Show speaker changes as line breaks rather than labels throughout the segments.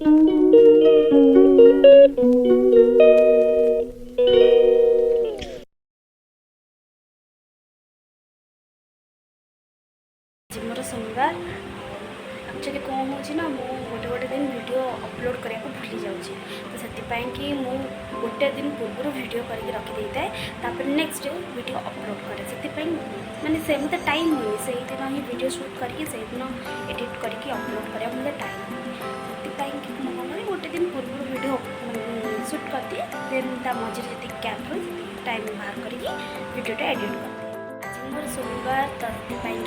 मोर सोमवार एक्चुअली कौन हो ना मु गोटे गोटे दिन वीडियो अपलोड करने को भूली जाऊँगी तो से मु गोटे दिन पूर्व वीडियो करके रखी देता है नेक्स्ट डे वीडियो अपलोड करे से माने से मत टाइम हुए से दिन ही वीडियो शूट करके से दिन एडिट करके अपलोड करा मतलब टाइम से मुझे गोटे दिन पूर्व वीडियो शूट कर दिए देन मझे जी गैप हुए टाइम बाहर करके वीडियोटा एडिट कर मोर सोमवार तो मुझे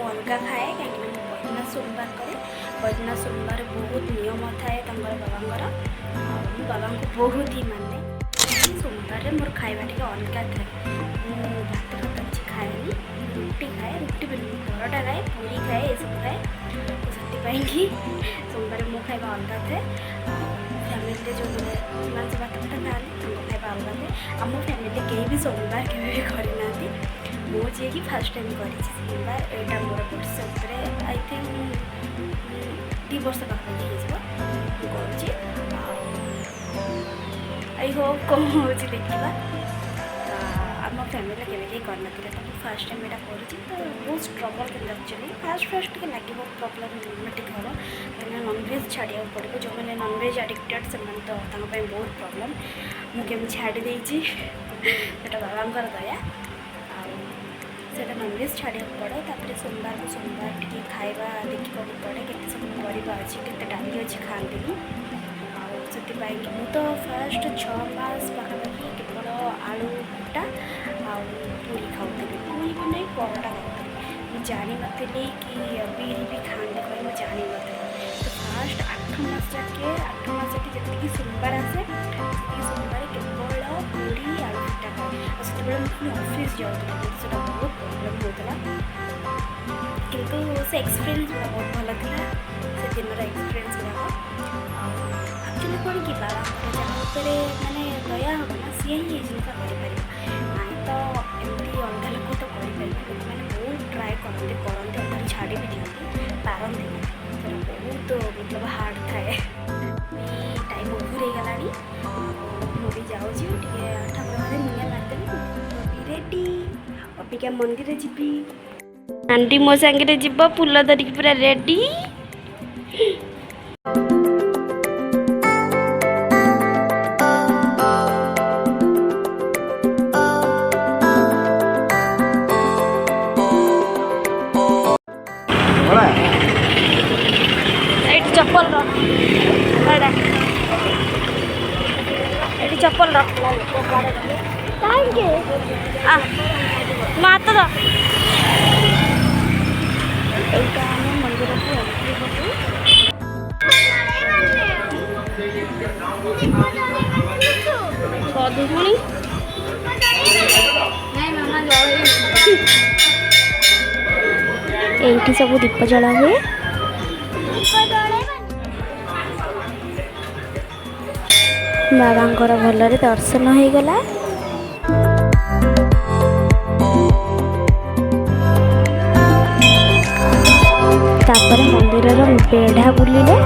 अलग खाए कहीं बजना सोमवार करे बजना सोमवार बहुत नियम थाए बाबांर बाबा को बहुत ही माने सोमवार मोर खाଇବା टे अलग थाए भात भात କିଛି ଖାଏନି रुटी खाए रुटी परोटा खाए पूरी खाए ये सब खाए तो से सोमवार मो खाଇବା अलग थाए फैमिली जो मैंने भात भात खाए खाଇବା अलग थाए आम फैमिली कहीं भी सोमवार के करना मुझे कि फास्ट टाइम कर मोर वर्ष आई थिंक 2 वर्ष पाखी आई होप कौन हो देखा आम फैमिली के करना तो फास्ट टाइम यहाँ कर तो बहुत स्ट्रगल कर एक्चुअली फास्ट के लगे प्रॉब्लमेटिक हम कहीं नॉनवेज छाड़ा पड़ो जो मैंने नॉनवेज एडिक्टेड से तो बहुत प्रॉब्लम मुझे छाड़ी देती बाबा दया से नॉनवेज छाड़ा पड़े तापर सोमवार को सोमवार टी खाଇବା देखा पड़े के सब परिवा अच्छी के डाली अच्छी खाती से मु तो फास्ट 6 मास पाखापाखि केवल आलू भुट्टा पूरी खाऊली पूरी भी नहीं परोटा खाऊली मुझे जानी नी कि बीरी भी खाते कहीं मुझे जानी तो फास्ट 8 मास जाके जी सोमवार आसे सोमवार केवल पूरी आलू भुट्टा खाए से मुझे ऑफिस जाऊँ बहुत प्रॉब्लम होता किंतु से एक्सपीरियंस गुड़ा बहुत भल था से दिन एक्सपीरियंस गुड़ा एक्चुअली कौन कि बाबा जहाँ मैंने दया हम ना सी ही ये जिनका कर तो एमती अलग लोग तो करें मैंने बहुत ट्राए करते अगर छाड़ी भी दिखती पारती बहुत मतलब हार्ड थाए टाइम ओभर हो गला मुझे जाऊँगी ठाकुर घरे मुनिया मारदेवी रेडी अबिका मंदिर जी आंटी मो सांगे जीव फूल धरिकी पूरा रेडी चप्पल रख चप्पल रख मात मंदिर कदुपुणी ये सब दीप जला हुए बाबांकर भलरे दर्शन हो गला तापर मंदिर बेढ़ा बुलिले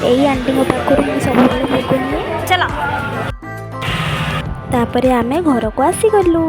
यही आंटी पाखर सब चलो तापर आमे घर को आसी गलु।